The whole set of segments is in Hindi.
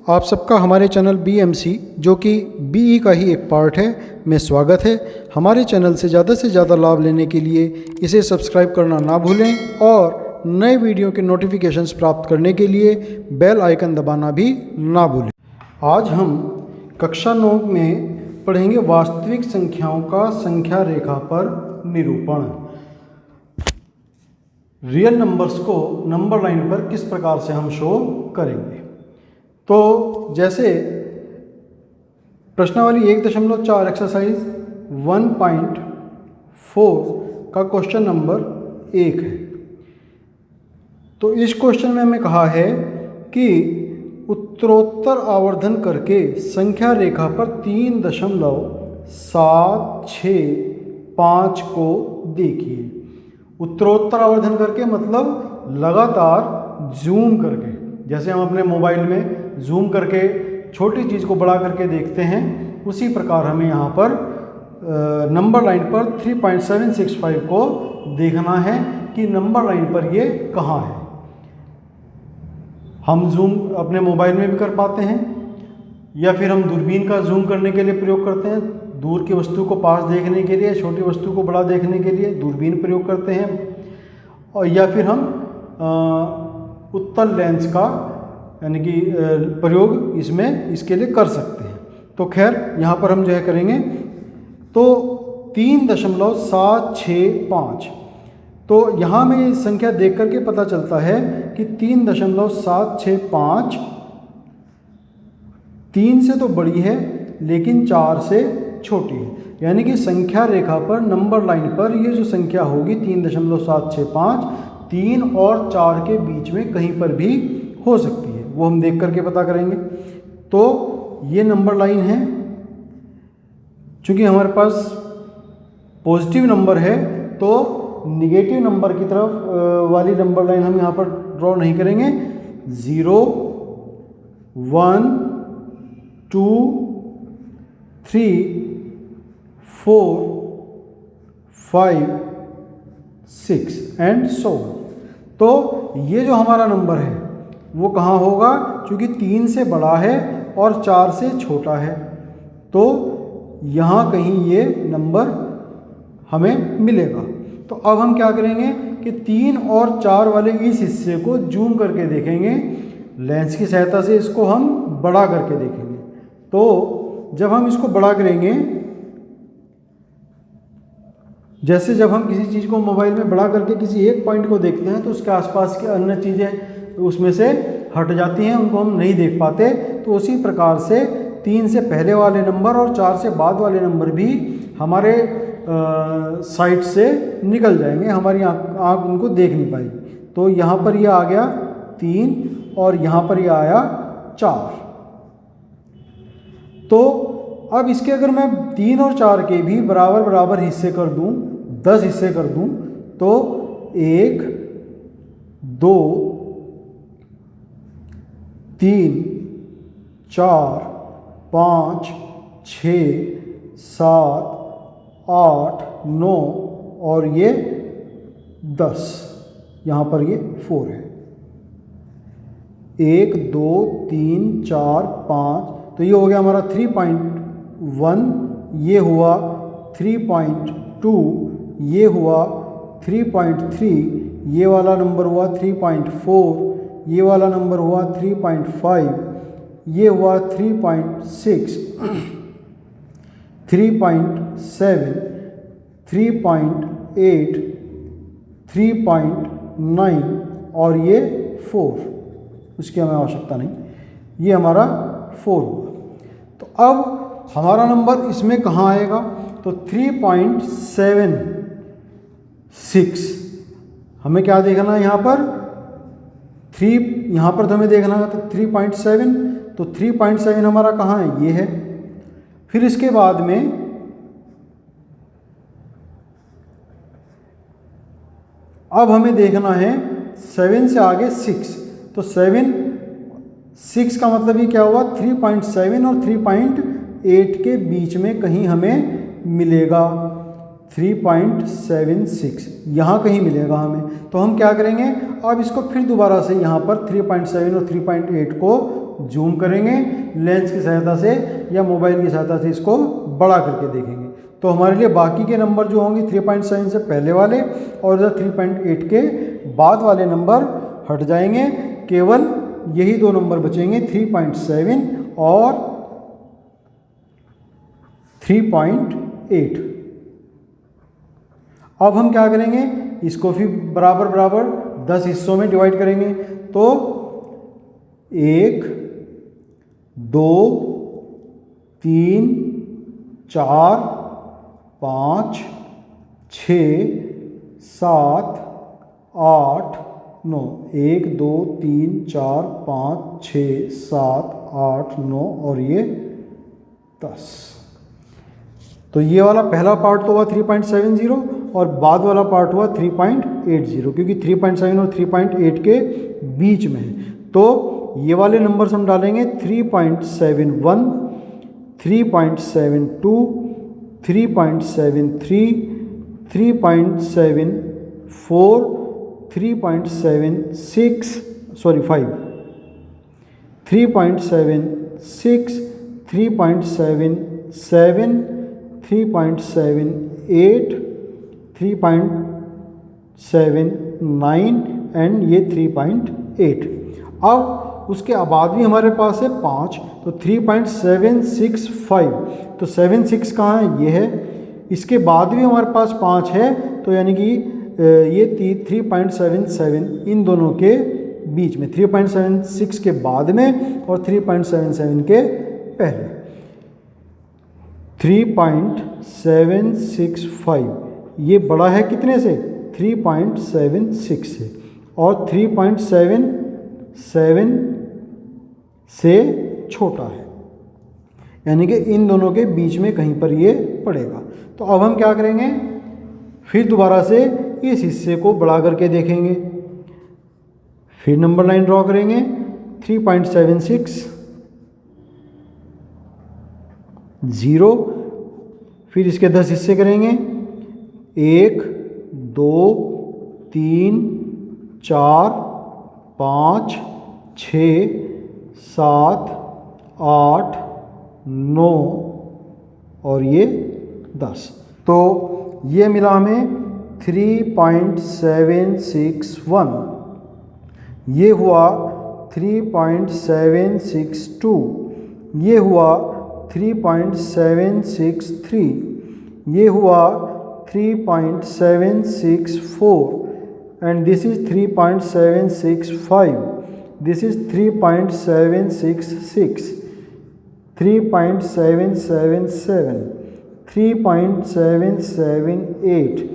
आप सबका हमारे चैनल BMC जो कि BE का ही एक पार्ट है में स्वागत है। हमारे चैनल से ज़्यादा लाभ लेने के लिए इसे सब्सक्राइब करना ना भूलें और नए वीडियो के नोटिफिकेशंस प्राप्त करने के लिए बेल आइकन दबाना भी ना भूलें। आज हम कक्षा 9 में पढ़ेंगे वास्तविक संख्याओं का संख्या रेखा पर निरूपण। रियल नंबर्स को नंबर लाइन पर किस प्रकार से हम शो करेंगे। तो जैसे प्रश्नावली 1.4 एक्सरसाइज 1.4 का क्वेश्चन नंबर 1 है। तो इस क्वेश्चन में हमें कहा है कि उत्तरोत्तर आवर्धन करके संख्या रेखा पर 3.765 को देखिए। उत्तरोत्तर आवर्धन करके मतलब लगातार जूम करके, जैसे हम अपने मोबाइल में जूम करके छोटी चीज़ को बड़ा करके देखते हैं, उसी प्रकार हमें यहाँ पर नंबर लाइन पर 3.765 को देखना है कि नंबर लाइन पर ये कहाँ है। हम जूम अपने मोबाइल में भी कर पाते हैं या फिर हम दूरबीन का जूम करने के लिए प्रयोग करते हैं। दूर की वस्तु को पास देखने के लिए, छोटी वस्तु को बड़ा देखने के लिए दूरबीन प्रयोग करते हैं, और या फिर हम उत्तल लेंस का यानी कि प्रयोग इसके लिए कर सकते हैं। तो खैर यहाँ पर हम जो है करेंगे तो 3.765। तो यहाँ में ये संख्या देख करके पता चलता है कि 3.765 3 से तो बड़ी है लेकिन 4 से छोटी है। यानी कि संख्या रेखा पर नंबर लाइन पर ये जो संख्या होगी 3.765 3 और 4 के बीच में कहीं पर भी हो सकती है, वो हम देख करके पता करेंगे। तो ये नंबर लाइन है, चूंकि हमारे पास पॉजिटिव नंबर है तो निगेटिव नंबर की तरफ वाली नंबर लाइन हम यहाँ पर ड्रॉ नहीं करेंगे। 0 1 2 3 4 5 6 एंड सो। तो ये जो हमारा नंबर है वो कहाँ होगा, क्योंकि 3 से बड़ा है और 4 से छोटा है, तो यहाँ कहीं ये नंबर हमें मिलेगा। तो अब हम क्या करेंगे कि 3 और 4 वाले इस हिस्से को जूम करके देखेंगे, लेंस की सहायता से इसको हम बड़ा करके देखेंगे। तो जब हम इसको बड़ा करेंगे, जैसे जब हम किसी चीज़ को मोबाइल में बड़ा करके किसी एक पॉइंट को देखते हैं तो उसके आसपास की अन्य चीज़ें उसमें से हट जाती हैं, उनको हम नहीं देख पाते। तो उसी प्रकार से 3 से पहले वाले नंबर और 4 से बाद वाले नंबर भी हमारे साइट से निकल जाएंगे, हमारी आँख उनको देख नहीं पाएगी। तो यहाँ पर ये आ गया 3 और यहाँ पर ये आया 4। तो अब इसके अगर मैं 3 और 4 के भी बराबर हिस्से कर दूं, 10 हिस्से कर दूं, तो 1 2 3 4 5 6 7 8 9 और ये 10, यहाँ पर ये 4 है। 1 2 3 4 5, तो ये हो गया हमारा 3.1, ये हुआ 3.2, ये हुआ 3.3, ये वाला नंबर हुआ 3.4, ये वाला नंबर हुआ 3.5, ये हुआ 3.6, 3.7, 3.8, 3.9 और ये 4, उसकी हमें आवश्यकता नहीं, ये हमारा 4 हुआ। तो अब हमारा नंबर इसमें कहाँ आएगा, तो 3.76 हमें क्या देखना है यहाँ पर 3, यहाँ पर तो हमें देखना है तो 3.7, तो 3.7 हमारा कहाँ है, ये है। फिर इसके बाद में अब हमें देखना है 7 से आगे 6, तो 6 का मतलब ये क्या हुआ 3.7 और 3.8 के बीच में कहीं हमें मिलेगा 3.76, यहाँ कहीं मिलेगा हमें। तो हम क्या करेंगे, अब इसको फिर दोबारा से यहाँ पर 3.7 और 3.8 को जूम करेंगे लेंस की सहायता से या मोबाइल की सहायता से इसको बड़ा करके देखेंगे। तो हमारे लिए बाकी के नंबर जो होंगे 3.7 से पहले वाले और इधर 3.8 के बाद वाले नंबर हट जाएंगे, केवल यही दो नंबर बचेंगे 3.7 और 3.8। अब हम क्या करेंगे, इसको फिर बराबर बराबर 10 हिस्सों में डिवाइड करेंगे। तो 1 2 3 4 5 6 7 8 9 1 2 3 4 5 6 7 8 9 और ये 10। तो ये वाला पहला पार्ट तो हुआ 3.70 और बाद वाला पार्ट हुआ 3.80, क्योंकि 3.7 और 3.8 के बीच में है। तो ये वाले नंबर्स हम डालेंगे 3.71, 3.72, 3.73, 3.74, 3.76 सॉरी 5, 3.76, 3.77, 3.78, 3.79 एंड ये 3.8। अब उसके बाद भी हमारे पास है 5, तो 3.765, तो 76 कहाँ है, ये है। इसके बाद भी हमारे पास 5 है, तो यानी कि ये 3.77 इन दोनों के बीच में, 3.76 के बाद में और 3.77 के पहले। 3.765 ये बड़ा है कितने से, 3.76 से, और 3.77 से छोटा है, यानी कि इन दोनों के बीच में कहीं पर ये पड़ेगा। तो अब हम क्या करेंगे, फिर दोबारा से इस हिस्से को बढ़ा करके देखेंगे, फिर नंबर लाइन ड्रॉ करेंगे 3.76 0, फिर इसके 10 हिस्से करेंगे, 1 2 3 4 5 6 7 8 9 और ये 10। तो ये मिला हमें 3.761, ये हुआ 3.762, ये हुआ 3.763, ये हुआ 3.764 and this is 3.765, this is 3.766, 3.777, 3.778,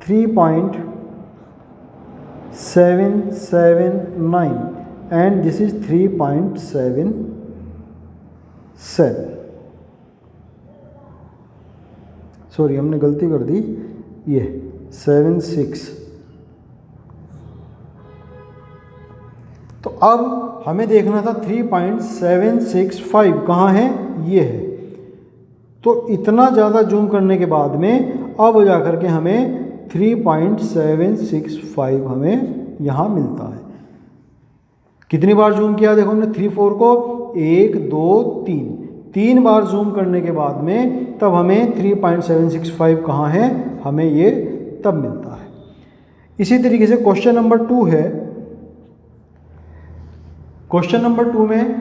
3.779 and this is 3.77। Sorry हमने गलती कर दी, ये 76। तो अब हमें देखना था 3.765 कहाँ है, ये है। तो इतना ज़्यादा जूम करने के बाद में अब जा कर के हमें 3.765 हमें यहाँ मिलता है। कितनी बार जूम किया, देखो हमने 3 4 को 1 2 3 बार जूम करने के बाद में तब हमें 3.765 कहाँ है, हमें ये तब मिलता है। इसी तरीके से क्वेश्चन नंबर 2 है। क्वेश्चन नंबर 2 में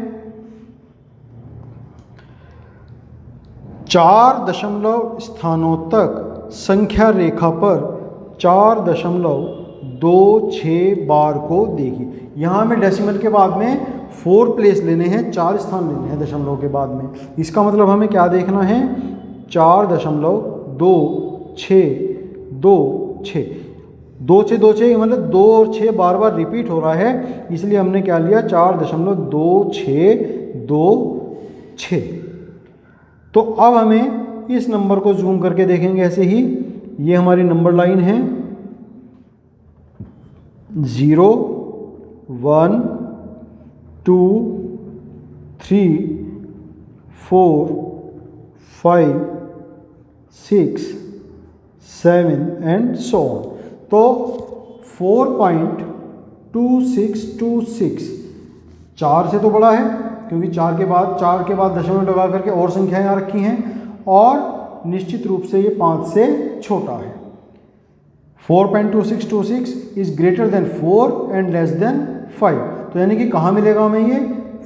4 दशमलव स्थानों तक संख्या रेखा पर 4.26 बार को देखिए। यहाँ हमें डेसिमल के बाद में 4 प्लेस लेने हैं, 4 स्थान लेने हैं दशमलव के बाद में। इसका मतलब हमें क्या देखना है, 4.26 2 6 2 6 मतलब 2 और 6 बार बार रिपीट हो रहा है, इसलिए हमने क्या लिया 4.2626। तो अब हमें इस नंबर को जूम करके देखेंगे ऐसे ही। ये हमारी नंबर लाइन है 0 1 2 3 4 5 6 7 एंड सो ऑन। तो 4.2626 4 से तो बड़ा है, क्योंकि 4 के बाद दशमलव लगा करके और संख्याएं यहाँ रखी हैं, और निश्चित रूप से ये 5 से छोटा है। 4.2626 is greater than 4 and less than 5। तो यानी कि कहाँ मिलेगा हमें ये?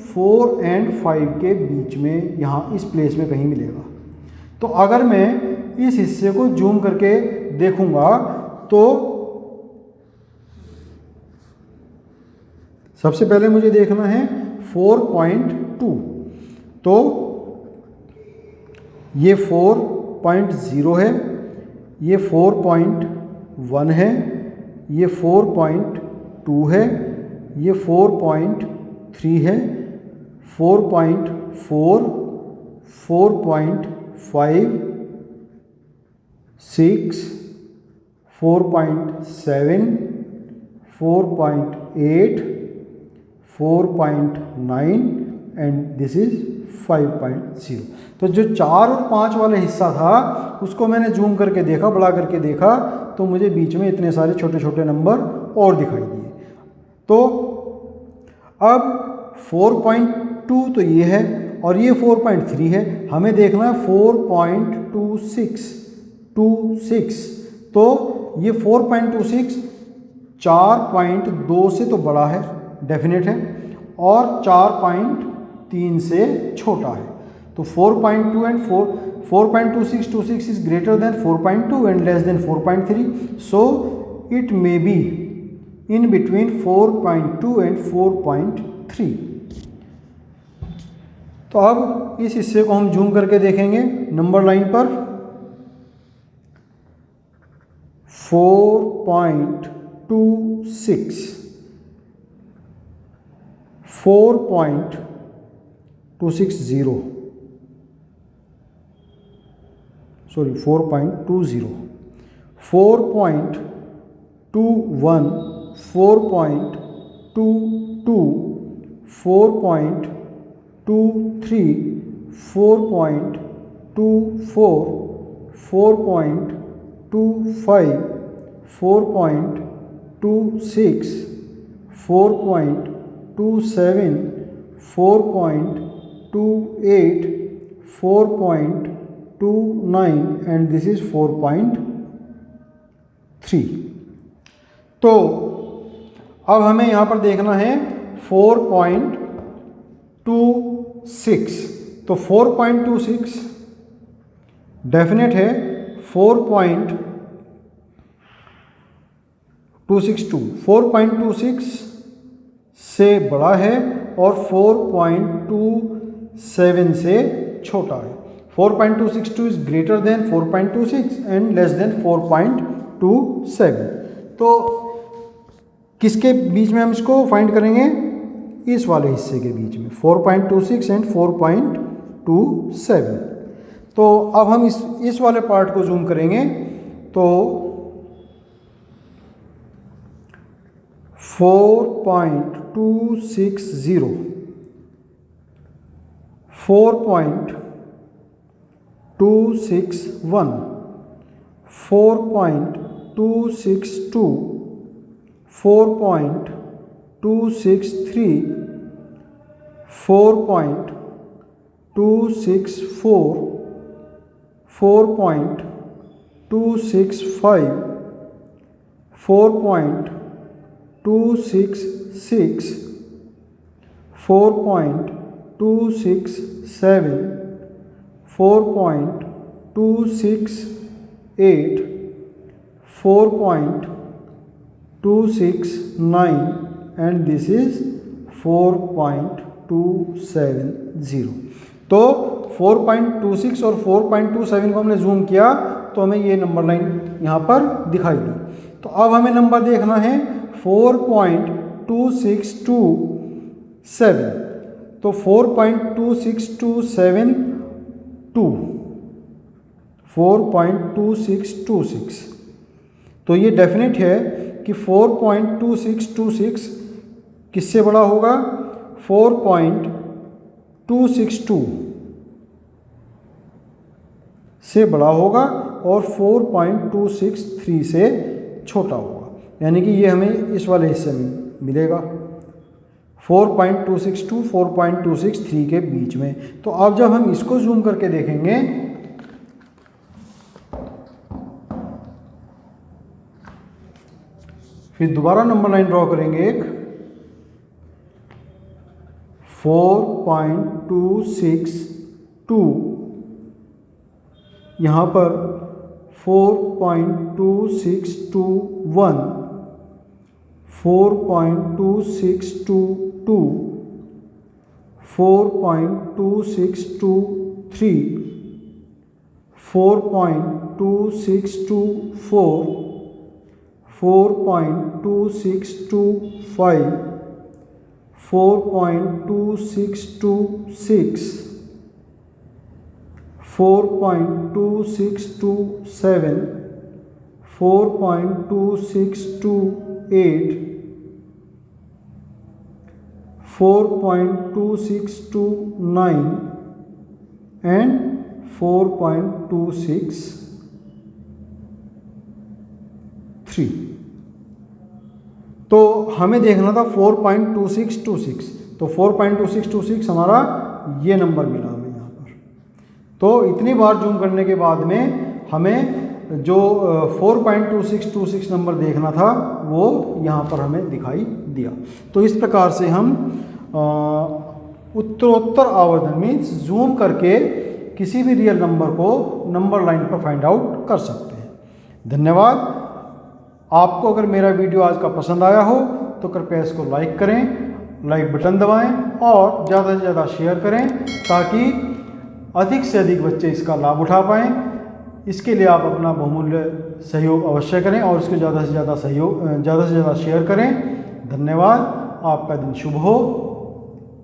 4 एंड 5 के बीच में, यहाँ इस प्लेस में कहीं मिलेगा। तो अगर मैं इस हिस्से को जूम करके देखूंगा तो सबसे पहले मुझे देखना है 4.2। तो ये 4.0 है, ये 4.1 है, ये 4.2 है, ये 4.3 है, 4.4, 4.5, 6, 4.7, 4.8, 4.9 एंड दिस इज 5.0। तो जो 4 और 5 वाला हिस्सा था उसको मैंने जूम करके देखा, बड़ा करके देखा, तो मुझे बीच में इतने सारे छोटे छोटे नंबर और दिखाई दिए। तो अब 4.2 तो ये है और ये 4.3 है, हमें देखना है 4.26। तो ये 4.26 4.2 से तो बड़ा है, डेफिनेट है, और 4.3 से छोटा है। तो 4.2 and 4.2626 is greater than 4.2 and less than 4.3, so it may be in between 4.2 and 4.3। तो अब इस हिस्से को हम जूम करके देखेंगे नंबर लाइन पर। 4.26, 4.260, सॉरी 4.20, 4.21, 4.22, 4.23, 4.24, 4.25, 4.26, 4.27, 4.28, 4.29 and this is 4.3। तो अब हमें यहाँ पर देखना है 4.26। तो 4.26 डेफिनेट है 4.262, 4.26 से बड़ा है और 4.27 से छोटा है। 4.262 is greater than 4.26 and less than 4.27। तो किसके बीच में हम इसको फाइंड करेंगे? इस वाले हिस्से के बीच में, 4.26 एंड 4.27। तो अब हम इस वाले पार्ट को जूम करेंगे तो 4.260, 4.261, 4.262, 4.263, 4.264, 4.265, 4.266, 4.267, 4.268, 4.269 and this is 4.270। तो 4.26 और 4.27 को हमने जूम किया तो हमें ये नंबर लाइन यहाँ पर दिखाई दी। तो अब हमें नंबर देखना है 4.2627। तो 4.2626 तो ये डेफिनेट है कि 4.2626 किससे बड़ा होगा? 4.262 से बड़ा होगा और 4.263 से छोटा होगा, यानी कि ये हमें इस वाले हिस्से में मिलेगा। 4.262 4.263 के बीच में। तो अब जब हम इसको जूम करके देखेंगे फिर दोबारा नंबर लाइन ड्रॉ करेंगे एक 4.262, यहाँ पर 4.261, 4.262, 4.263, 4.264, 4.265, 4.266, 4.267, 4.268, 4.269 and 4.263। तो हमें देखना था 4.2626, तो 4.2626 हमारा ये नंबर मिला हमें यहाँ पर। तो इतनी बार जूम करने के बाद में हमें जो 4.2626 नंबर देखना था वो यहाँ पर हमें दिखाई दिया। तो इस प्रकार से हम उत्तरोत्तर आवर्धन मीन्स जूम करके किसी भी रियल नंबर को नंबर लाइन पर फाइंड आउट कर सकते हैं। धन्यवाद। आपको अगर मेरा वीडियो आज का पसंद आया हो तो कृपया इसको लाइक करें, लाइक बटन दबाएं और ज़्यादा से ज़्यादा शेयर करें ताकि अधिक से अधिक बच्चे इसका लाभ उठा पाएँ। इसके लिए आप अपना बहुमूल्य सहयोग अवश्य करें और इसको ज़्यादा से ज़्यादा शेयर करें। धन्यवाद। आपका दिन शुभ हो।